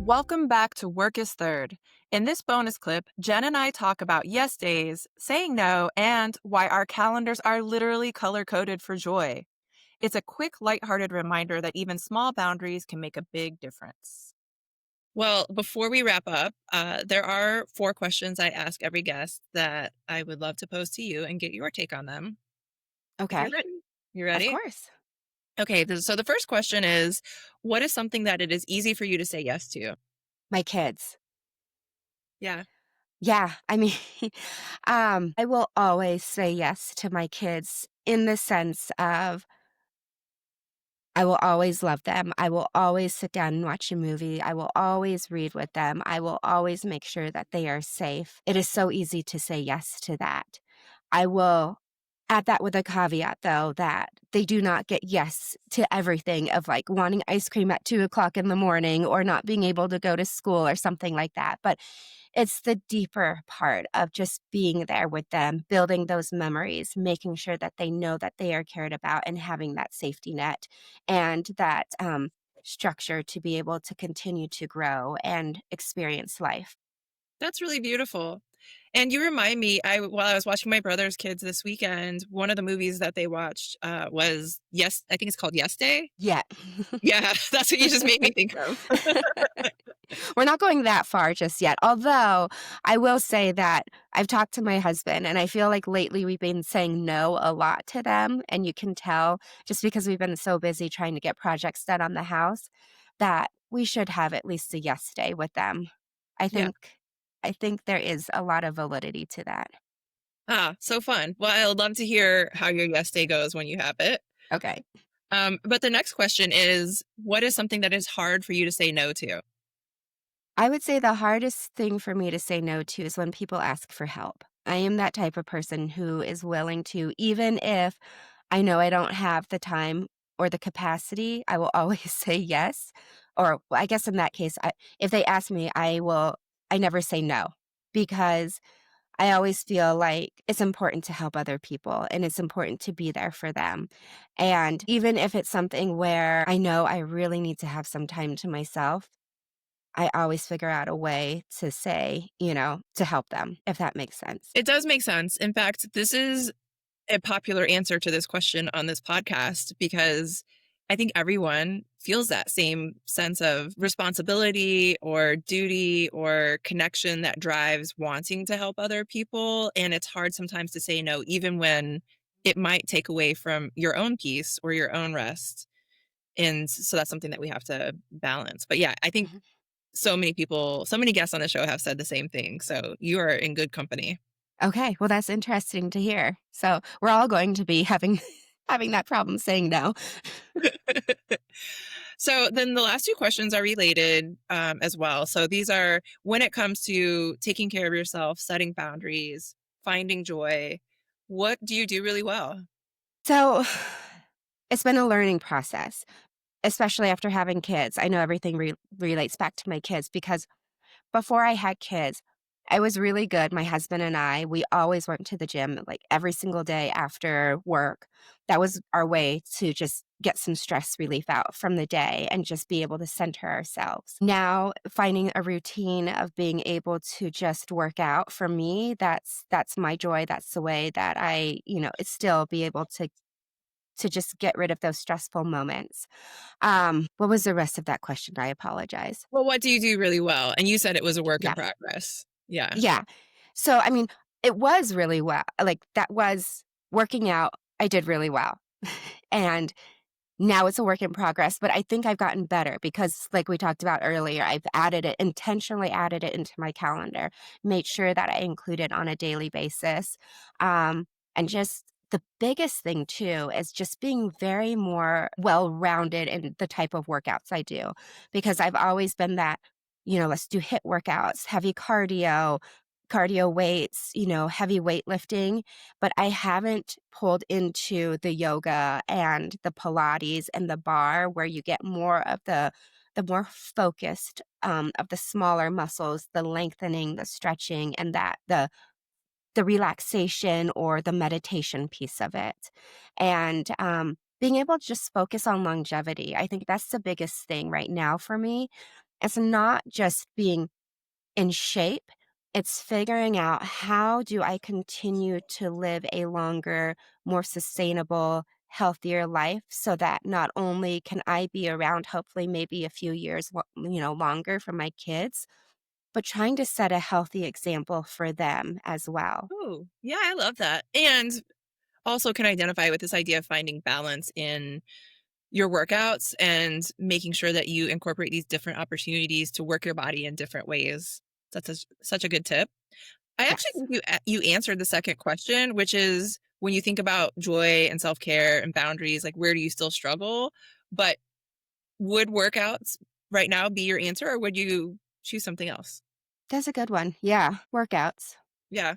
Welcome back to Work is Third. In this bonus clip, Jen and I talk about yes days, saying no, and why our calendars are literally color coded for joy. It's a quick, lighthearted reminder that even small boundaries can make a big difference. Well, before we wrap up, there are four questions I ask every guest that I would love to pose to you and get your take on them if you're Okay, ready. You of ready? course. Okay, so the first question is, what is something that it is easy for you to say yes to? My kids. Yeah. Yeah, I mean, I will always say yes to my kids in the sense of I will always love them. I will always sit down and watch a movie. I will always read with them. I will always make sure that they are safe. It is so easy to say yes to that. I will add that with a caveat, though, that they do not get yes to everything of like wanting ice cream at 2 o'clock in the morning or not being able to go to school or something like that. But it's the deeper part of just being there with them, building those memories, making sure that they know that they are cared about and having that safety net and that structure to be able to continue to grow and experience life. That's really beautiful. And you remind me, while I was watching my brother's kids this weekend, one of the movies that they watched was Yes, I think it's called Yes Day. Yeah. Yeah, that's what you just made me think of. We're not going that far just yet. Although I will say that I've talked to my husband, and I feel like lately we've been saying no a lot to them. And you can tell just because we've been so busy trying to get projects done on the house that we should have at least a yes day with them. I Yeah. think I think there is a lot of validity to that. Ah, so fun. Well, I would love to hear how your Yes Day goes when you have it. Okay. But the next question is, what is something that is hard for you to say no to? I would say the hardest thing for me to say no to is when people ask for help. I am that type of person who is willing to, even if I know I don't have the time or the capacity, I will always say yes. Or well, I guess in that case, if they ask me, I never say no because I always feel like it's important to help other people and it's important to be there for them. And even if it's something where I know I really need to have some time to myself, I always figure out a way to say, to help them, if that makes sense. It does make sense. In fact, this is a popular answer to this question on this podcast because I think everyone feels that same sense of responsibility or duty or connection that drives wanting to help other people. And it's hard sometimes to say no, even when it might take away from your own peace or your own rest. And so that's something that we have to balance. But yeah, I think Mhm. so many people, so many guests on the show have said the same thing. So you are in good company. Okay, well, that's interesting to hear. So we're all going to be having having that problem saying no. So then the last two questions are related as well. So these are when it comes to taking care of yourself, setting boundaries, finding joy, what do you do really well? So it's been a learning process, especially after having kids. I know everything relates back to my kids because before I had kids, I was really good. My husband and I, we always went to the gym like every single day after work. That was our way to just get some stress relief out from the day and just be able to center ourselves. Now, finding a routine of being able to just work out for me, that's my joy. That's the way that it's still be able to just get rid of those stressful moments. What was the rest of that question? I apologize. Well, what do you do really well? And you said it was a work in Yeah. progress. Yeah. Yeah. So, I mean, it was really well. Like, that was working out, I did really well. And now it's a work in progress, but I think I've gotten better because, like we talked about earlier, I've intentionally added it into my calendar, made sure that I include it on a daily basis. And just the biggest thing, too, is just being very more well rounded in the type of workouts I do because I've always been that. Let's do hit workouts, heavy cardio weights, heavy weightlifting, but I haven't pulled into the yoga and the Pilates and the bar where you get more of the more focused of the smaller muscles, the lengthening, the stretching, and the relaxation or the meditation piece of it. And being able to just focus on longevity. I think that's the biggest thing right now for me It's not just being in shape, it's figuring out how do I continue to live a longer, more sustainable, healthier life so that not only can I be around hopefully maybe a few years longer for my kids, but trying to set a healthy example for them as well. Oh, yeah, I love that. And also can identify with this idea of finding balance in your workouts and making sure that you incorporate these different opportunities to work your body in different ways. That's such a good tip. I actually Yes. think you answered the second question, which is when you think about joy and self-care and boundaries, like where do you still struggle? But would workouts right now be your answer, or would you choose something else? That's a good one. Yeah, workouts. Yeah.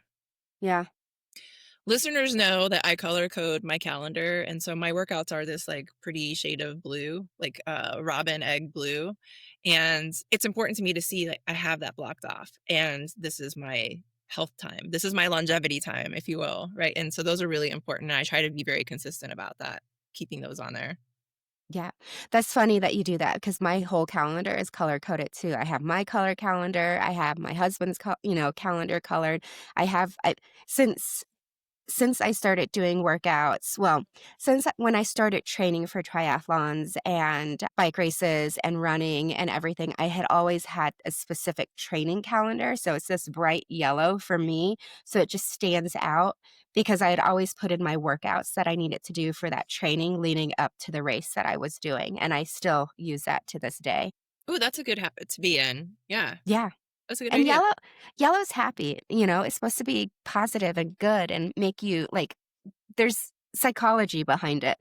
Yeah. Listeners know that I color code my calendar, and so my workouts are this, like, pretty shade of blue, like, robin egg blue, and it's important to me to see that I have that blocked off, and this is my health time. This is my longevity time, if you will, right? And so those are really important, and I try to be very consistent about that, keeping those on there. Yeah. That's funny that you do that because my whole calendar is color coded too. I have my color calendar, I have my husband's calendar colored. I have I since I started doing workouts, well, since when I started training for triathlons and bike races and running and everything, I had always had a specific training calendar. So it's this bright yellow for me. So it just stands out because I had always put in my workouts that I needed to do for that training leading up to the race that I was doing. And I still use that to this day. Ooh, that's a good habit to be in. Yeah, Yeah. that's a good And idea. yellow's happy, it's supposed to be positive and good and make you like there's psychology behind it.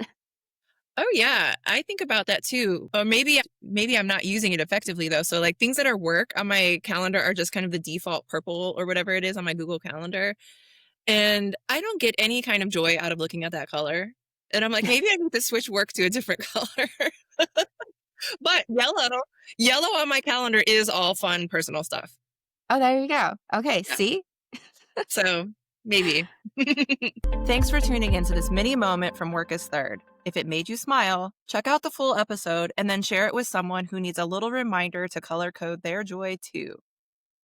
Oh, yeah, I think about that too. Or maybe I'm not using it effectively though. So, like, things that are work on my calendar are just kind of the default purple or whatever it is on my Google Calendar, and I don't get any kind of joy out of looking at that color, and I'm like, "Maybe I need to switch work to a different color." But yellow on my calendar is all fun personal stuff. Oh, there you go. Okay, Yeah, see? so maybe. Thanks for tuning into this mini moment from Work is Third. If it made you smile, check out the full episode and then share it with someone who needs a little reminder to color code their joy too.